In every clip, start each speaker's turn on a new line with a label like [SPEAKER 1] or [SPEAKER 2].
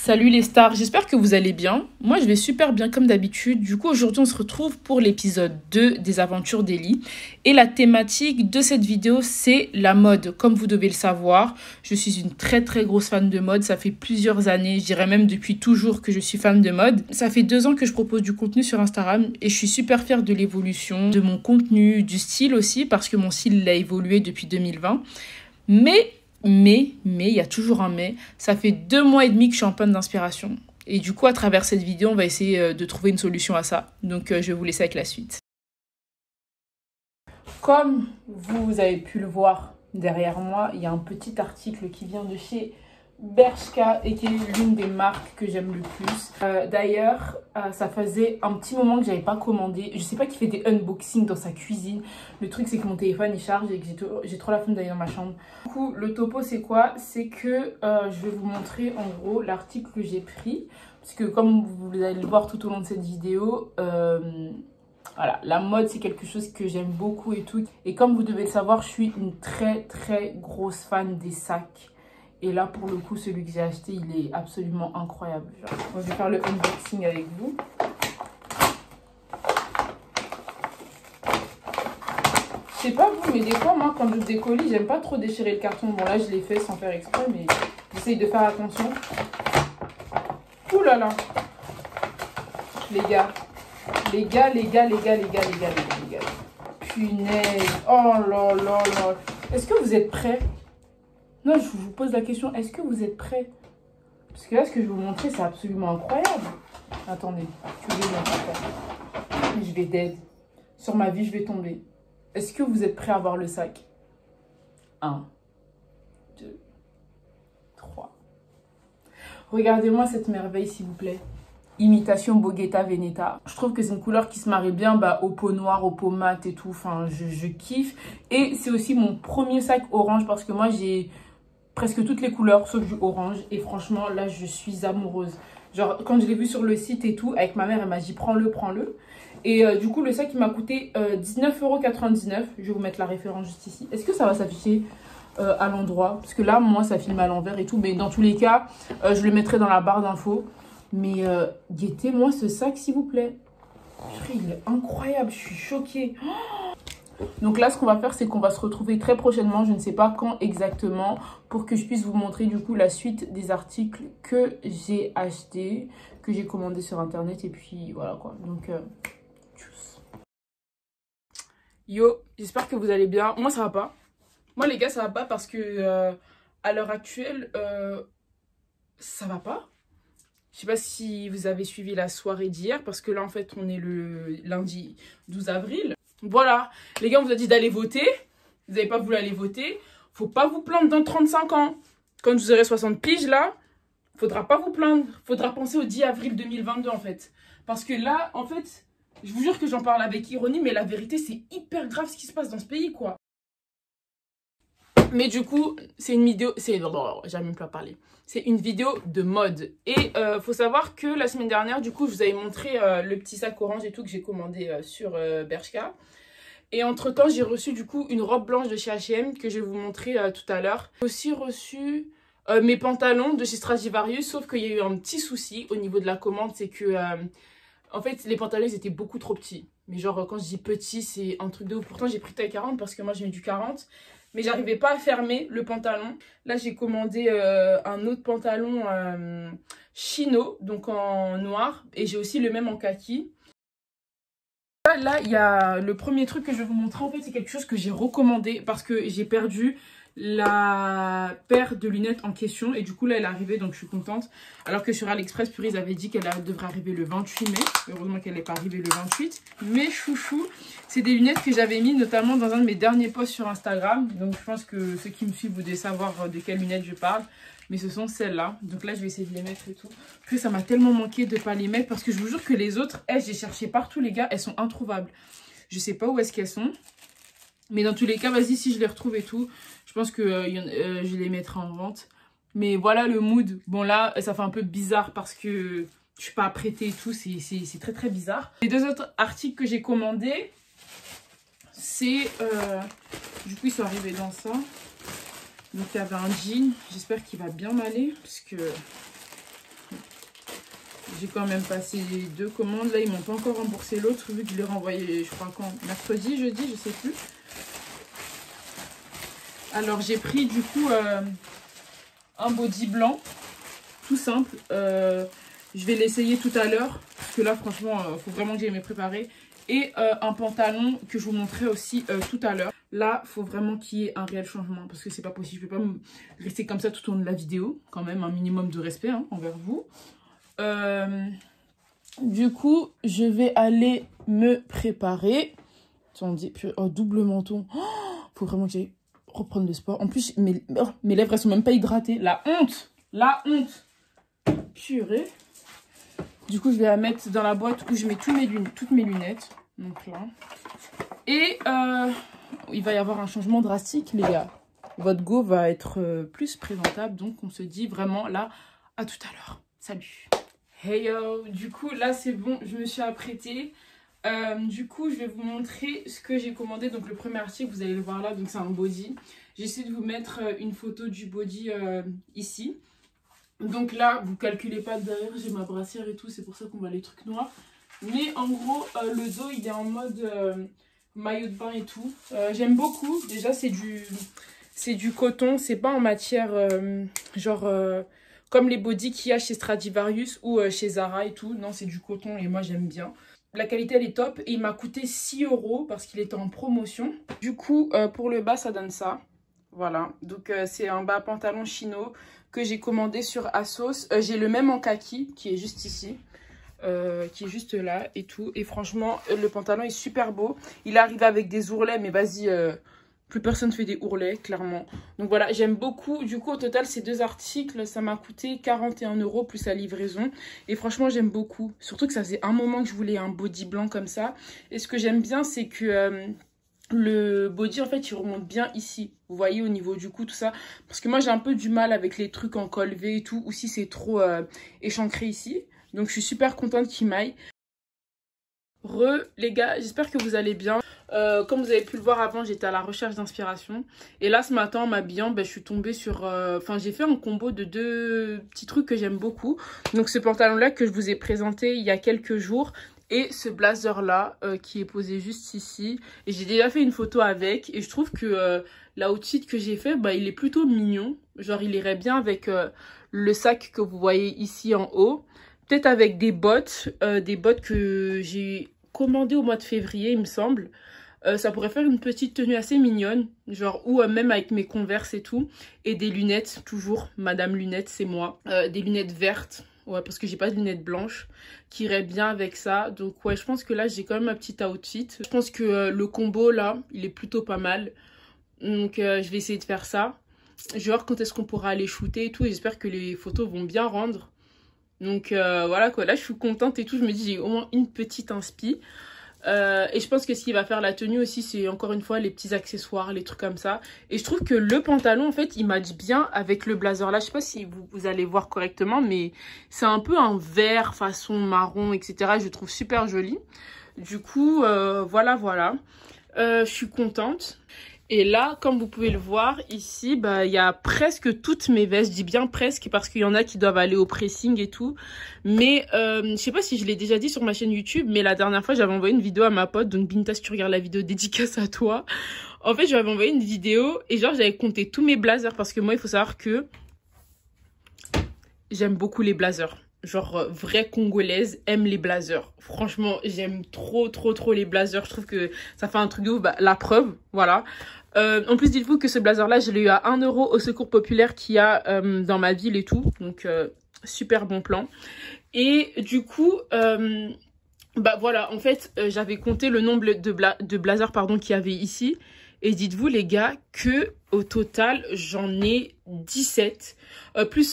[SPEAKER 1] Salut les stars, j'espère que vous allez bien. Moi je vais super bien comme d'habitude. Du coup aujourd'hui on se retrouve pour l'épisode 2 des aventures d'Ellie. Et la thématique de cette vidéo c'est la mode. Comme vous devez le savoir, je suis une très grosse fan de mode. Ça fait plusieurs années, je dirais même depuis toujours que je suis fan de mode. Ça fait 2 ans que je propose du contenu sur Instagram et je suis super fière de l'évolution, de mon contenu, du style aussi parce que mon style il a évolué depuis 2020. Mais, il y a toujours un mais, ça fait 2 mois et demi que je suis en panne d'inspiration. Et du coup, à travers cette vidéo, on va essayer de trouver une solution à ça. Donc, je vais vous laisser avec la suite. Comme vous avez pu le voir derrière moi, il y a un petit article qui vient de chez Bershka et qui est l'une des marques que j'aime le plus. D'ailleurs, ça faisait un petit moment que j'avais pas commandé. Je sais pas qui fait des unboxings dans sa cuisine. Le truc c'est que mon téléphone il charge et que j'ai trop la flemme d'aller dans ma chambre. Du coup, le topo c'est quoi? C'est que je vais vous montrer en gros l'article que j'ai pris. Parce que comme vous allez le voir tout au long de cette vidéo, voilà, la mode c'est quelque chose que j'aime beaucoup et tout. Et comme vous devez le savoir, je suis une très grosse fan des sacs. Et là, pour le coup, celui que j'ai acheté, il est absolument incroyable. Genre, moi, je vais faire le unboxing avec vous. Je sais pas vous, mais des fois, moi, quand j'ouvre des colis, j'aime pas trop déchirer le carton. Bon, là, je l'ai fait sans faire exprès, mais j'essaye de faire attention. Ouh là là. Les gars. Punaise. Oh là là là. Est-ce que vous êtes prêts? Non, je vous pose la question, est-ce que vous êtes prêts? Parce que là, ce que je vais vous montrer, c'est absolument incroyable. Attendez, je vais dead. Sur ma vie, je vais tomber. Est-ce que vous êtes prêts à voir le sac? 1, 2, 3. Regardez-moi cette merveille, s'il vous plaît. Imitation Boghetta Veneta. Je trouve que c'est une couleur qui se marie bien au peau noire, au peau mat et tout. Enfin, je kiffe. Et c'est aussi mon premier sac orange parce que moi, j'ai presque toutes les couleurs sauf du orange et franchement là je suis amoureuse. Genre quand je l'ai vu sur le site et tout avec ma mère, elle m'a dit prends-le et du coup le sac il m'a coûté 19,99 €. Je vais vous mettre la référence juste ici. Est-ce que ça va s'afficher à l'endroit parce que là moi ça filme à l'envers et tout, mais dans tous les cas je le mettrai dans la barre d'infos. Mais guettez-moi ce sac s'il vous plaît. Il est incroyable, je suis choquée. Donc là, ce qu'on va faire, c'est qu'on va se retrouver très prochainement, je ne sais pas quand exactement, pour que je puisse vous montrer du coup la suite des articles que j'ai achetés, que j'ai commandés sur internet et puis voilà quoi. Donc, tchuss. Yo, j'espère que vous allez bien. Moi, ça va pas. Moi, les gars, ça va pas parce que à l'heure actuelle, ça va pas. Je sais pas si vous avez suivi la soirée d'hier parce que là, en fait, on est le lundi 12 avril. Voilà, les gars, on vous a dit d'aller voter. Vous n'avez pas voulu aller voter. Faut pas vous plaindre dans 35 ans. Quand vous aurez 60 piges, là, faudra pas vous plaindre. Faudra penser au 10 avril 2022, en fait. Parce que là, en fait, je vous jure que j'en parle avec ironie, mais la vérité, c'est hyper grave ce qui se passe dans ce pays, quoi. Mais du coup, c'est une vidéo... J'ai même pas parlé. C'est une vidéo de mode. Et faut savoir que la semaine dernière, du coup, je vous avais montré le petit sac orange et tout que j'ai commandé sur Bershka. Et entre temps, j'ai reçu du coup une robe blanche de chez H&M que je vais vous montrer tout à l'heure. J'ai aussi reçu mes pantalons de chez Stradivarius, sauf qu'il y a eu un petit souci au niveau de la commande. C'est que, en fait, les pantalons, ils étaient beaucoup trop petits. Mais genre, quand je dis petit, c'est un truc de ouf. Pourtant, j'ai pris taille 40 parce que moi, j'ai eu du 40. Mais j'arrivais pas à fermer le pantalon. Là, j'ai commandé un autre pantalon chino, donc en noir. Et j'ai aussi le même en kaki. Là, il y a le premier truc que je vais vous montrer. En fait, c'est quelque chose que j'ai recommandé parce que j'ai perdu la paire de lunettes en question. Et du coup, là, elle est arrivée, donc je suis contente. Alors que sur AliExpress, Purée, ils avaient dit qu'elle devrait arriver le 28 mai. Heureusement qu'elle n'est pas arrivée le 28. Mais chouchou, c'est des lunettes que j'avais mis notamment dans un de mes derniers posts sur Instagram. Donc, je pense que ceux qui me suivent, vous devez savoir de quelles lunettes je parle. Mais ce sont celles-là. Donc là, je vais essayer de les mettre et tout. Puis ça m'a tellement manqué de ne pas les mettre. Parce que je vous jure que les autres, j'ai cherché partout, les gars. Elles sont introuvables. Je sais pas où est-ce qu'elles sont. Mais dans tous les cas, vas-y, si je les retrouve et tout, je pense que je les mettrai en vente. Mais voilà le mood. Bon là, ça fait un peu bizarre parce que je suis pas apprêtée et tout. C'est très bizarre. Les 2 autres articles que j'ai commandés, c'est... du coup, ils sont arrivés dans ça. Donc il y avait un jean, j'espère qu'il va bien m'aller parce que j'ai quand même passé 2 commandes. Là, ils m'ont pas encore remboursé l'autre, vu que je l'ai renvoyé, je crois, quand mercredi, jeudi, je sais plus. Alors, j'ai pris, du coup, un body blanc, tout simple. Je vais l'essayer tout à l'heure, parce que là, franchement, faut vraiment que j'aille me préparer. Et un pantalon que je vous montrerai aussi tout à l'heure. Là, il faut vraiment qu'il y ait un réel changement, parce que c'est pas possible. Je ne peux pas rester comme ça tout au long de la vidéo. Quand même, un minimum de respect hein, envers vous. Du coup, je vais aller me préparer. Attendez, oh, double menton. Oh, faut vraiment que j'aille reprendre le sport. En plus, mes lèvres, elles sont même pas hydratées. La honte! La honte! Purée. Du coup, je vais la mettre dans la boîte où je mets toutes mes lunettes. Donc là. Et il va y avoir un changement drastique, les gars. Votre go va être plus présentable. Donc, on se dit vraiment là, à tout à l'heure. Salut! Hey yo! Du coup, là, c'est bon. Je me suis apprêtée. Du coup, je vais vous montrer ce que j'ai commandé. Donc, le premier article, vous allez le voir là. Donc, c'est un body. J'essaie de vous mettre une photo du body ici. Donc là, vous calculez pas derrière, j'ai ma brassière et tout, c'est pour ça qu'on voit les trucs noirs. Mais en gros, le dos, il est en mode maillot de bain et tout. J'aime beaucoup. Déjà, c'est du coton, c'est pas en matière comme les bodys qu'il y a chez Stradivarius ou chez Zara et tout. Non, c'est du coton et moi, j'aime bien. La qualité, elle est top et il m'a coûté 6 € parce qu'il était en promotion. Du coup, pour le bas, ça donne ça. Voilà, donc c'est un bas pantalon chino que j'ai commandé sur ASOS. J'ai le même en kaki qui est juste ici, qui est juste là et tout. Et franchement, le pantalon est super beau. Il arrive avec des ourlets, mais vas-y, plus personne fait des ourlets, clairement. Donc voilà, j'aime beaucoup. Du coup, au total, ces 2 articles, ça m'a coûté 41 € plus la livraison. Et franchement, j'aime beaucoup. Surtout que ça faisait un moment que je voulais un body blanc comme ça. Et ce que j'aime bien, c'est que... le body en fait il remonte bien ici, vous voyez, au niveau du cou, tout ça, parce que moi j'ai un peu du mal avec les trucs en col V et tout, ou si c'est trop échancré ici, donc je suis super contente qu'il m'aille. Les gars, j'espère que vous allez bien. Comme vous avez pu le voir avant, j'étais à la recherche d'inspiration. Et là, ce matin, en m'habillant, je suis tombée sur... Enfin, j'ai fait un combo de 2 petits trucs que j'aime beaucoup. Donc, ce pantalon-là que je vous ai présenté il y a quelques jours. Et ce blazer-là, qui est posé juste ici. Et j'ai déjà fait une photo avec. Et je trouve que l'outfit que j'ai fait, il est plutôt mignon. Genre, il irait bien avec le sac que vous voyez ici en haut. Peut-être avec des bottes que j'ai commandées au mois de février, il me semble. Ça pourrait faire une petite tenue assez mignonne, genre, ou même avec mes Converse et tout. Et des lunettes, toujours, Madame Lunettes, c'est moi. Des lunettes vertes, ouais, parce que j'ai pas de lunettes blanches, qui iraient bien avec ça. Donc ouais, je pense que là, j'ai quand même ma petite outfit. Je pense que le combo, là, il est plutôt pas mal. Donc je vais essayer de faire ça. Je vais voir quand est-ce qu'on pourra aller shooter et tout. Et j'espère que les photos vont bien rendre. Donc voilà quoi, là je suis contente et tout, je me dis j'ai au moins une petite inspi. Et je pense que ce qui va faire la tenue aussi, c'est encore une fois les petits accessoires, les trucs comme ça. Et je trouve que le pantalon en fait il match bien avec le blazer là. Je sais pas si vous allez voir correctement, mais c'est un peu un vert façon marron, etc. Je le trouve super joli. Du coup voilà. Je suis contente. Et là, comme vous pouvez le voir, ici, il y a presque toutes mes vestes. Je dis bien presque parce qu'il y en a qui doivent aller au pressing et tout. Mais je sais pas si je l'ai déjà dit sur ma chaîne YouTube, mais la dernière fois, j'avais envoyé une vidéo à ma pote. Donc, Binta, si tu regardes la vidéo, dédicace à toi. En fait, j'avais envoyé une vidéo et genre, j'avais compté tous mes blazers parce que moi, il faut savoir que j'aime beaucoup les blazers. Genre, vraie congolaise aime les blazers. Franchement, j'aime trop les blazers. Je trouve que ça fait un truc de ouf. La preuve, voilà. En plus, dites-vous que ce blazer-là, je l'ai eu à 1 € au secours populaire qu'il y a dans ma ville et tout. Donc, super bon plan. Et du coup, voilà. En fait, j'avais compté le nombre de blazers qu'il y avait ici. Et dites-vous, les gars, que au total, j'en ai 17.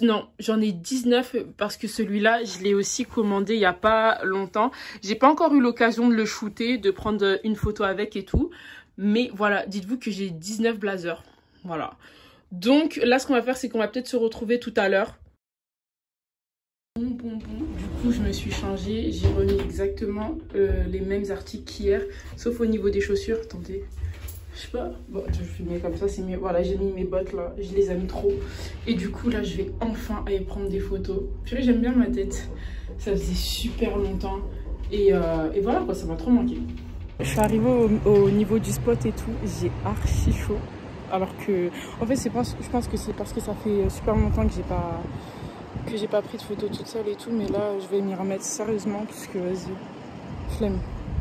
[SPEAKER 1] Non, j'en ai 19 parce que celui-là, je l'ai aussi commandé il n'y a pas longtemps. J'ai pas encore eu l'occasion de le shooter, de prendre une photo avec et tout. Mais voilà, dites-vous que j'ai 19 blazers. Voilà. Donc là, ce qu'on va faire, c'est qu'on va peut-être se retrouver tout à l'heure. Du coup, je me suis changée. J'ai remis exactement les mêmes articles qu'hier, sauf au niveau des chaussures. Attendez. Je sais pas, bon, je vais filmer comme ça, c'est mieux. Voilà, j'ai mis mes bottes là, je les aime trop. Et du coup, là, je vais enfin aller prendre des photos. J'aime bien ma tête. Ça faisait super longtemps. Et voilà quoi, ça m'a trop manqué. Je suis arrivée au niveau du spot et tout, j'ai archi chaud. Alors que, en fait, je pense que c'est parce que ça fait super longtemps que j'ai pas pris de photos toute seule et tout. Mais là, je vais m'y remettre sérieusement parce que, vas-y, flemme.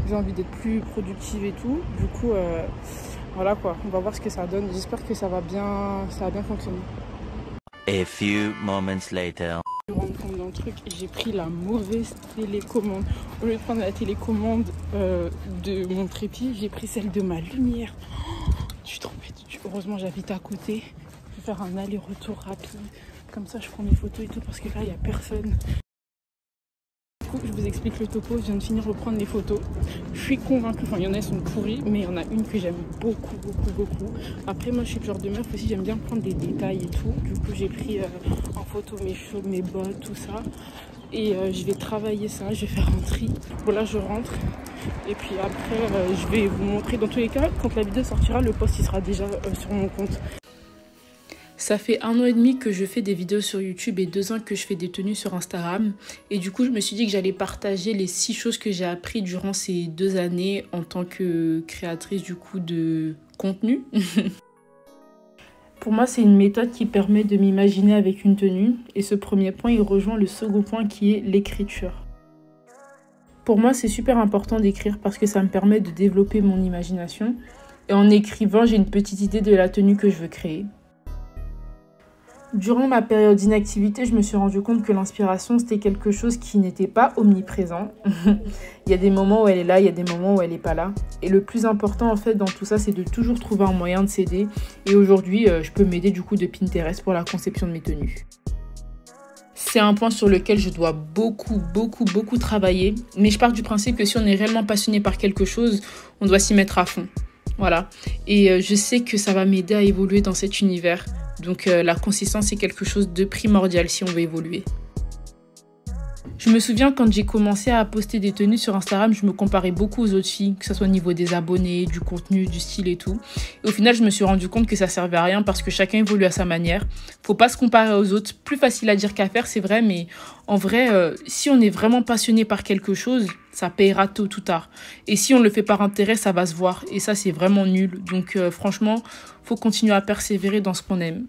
[SPEAKER 1] J'ai envie d'être plus productive et tout. Du coup, voilà quoi, on va voir ce que ça donne. J'espère que ça va bien fonctionner.
[SPEAKER 2] A few moments later.
[SPEAKER 1] Je me rends compte d'un truc, j'ai pris la mauvaise télécommande. Au lieu de prendre la télécommande de mon trépied, j'ai pris celle de ma lumière. Je suis trop bête. Heureusement, j'habite à côté. Je vais faire un aller-retour rapide. Comme ça, je prends mes photos et tout parce que là, il n'y a personne. Du coup, je vous explique le topo. Je viens de finir de prendre les photos. Je suis convaincue. Enfin, il y en a, elles sont pourries, mais il y en a une que j'aime beaucoup, beaucoup, beaucoup. Après, moi, je suis le genre de meuf aussi. J'aime bien prendre des détails et tout. Du coup, j'ai pris en photo mes cheveux, mes bottes, tout ça. Et je vais travailler ça. Je vais faire un tri. Voilà, je rentre. Et puis après, je vais vous montrer. Dans tous les cas, quand la vidéo sortira, le post il sera déjà sur mon compte. Ça fait 1 an et demi que je fais des vidéos sur YouTube et 2 ans que je fais des tenues sur Instagram. Et du coup, je me suis dit que j'allais partager les 6 choses que j'ai appris durant ces 2 années en tant que créatrice du coup de contenu. Pour moi, c'est une méthode qui permet de m'imaginer avec une tenue. Et ce premier point, il rejoint le second point qui est l'écriture. Pour moi, c'est super important d'écrire parce que ça me permet de développer mon imagination. Et en écrivant, j'ai une petite idée de la tenue que je veux créer. Durant ma période d'inactivité, je me suis rendu compte que l'inspiration, c'était quelque chose qui n'était pas omniprésent. Il y a des moments où elle est là, il y a des moments où elle n'est pas là. Et le plus important, en fait, dans tout ça, c'est de toujours trouver un moyen de s'aider. Et aujourd'hui, je peux m'aider du coup de Pinterest pour la conception de mes tenues. C'est un point sur lequel je dois beaucoup travailler. Mais je pars du principe que si on est réellement passionné par quelque chose, on doit s'y mettre à fond. Voilà. Et je sais que ça va m'aider à évoluer dans cet univers. Donc la consistance est quelque chose de primordial si on veut évoluer. Je me souviens quand j'ai commencé à poster des tenues sur Instagram, je me comparais beaucoup aux autres filles, que ce soit au niveau des abonnés, du contenu, du style et tout. Et au final, je me suis rendu compte que ça servait à rien parce que chacun évolue à sa manière. Faut pas se comparer aux autres. Plus facile à dire qu'à faire, c'est vrai, mais en vrai, si on est vraiment passionné par quelque chose, ça payera tôt ou tard. Et si on le fait par intérêt, ça va se voir. Et ça, c'est vraiment nul. Donc franchement, faut continuer à persévérer dans ce qu'on aime.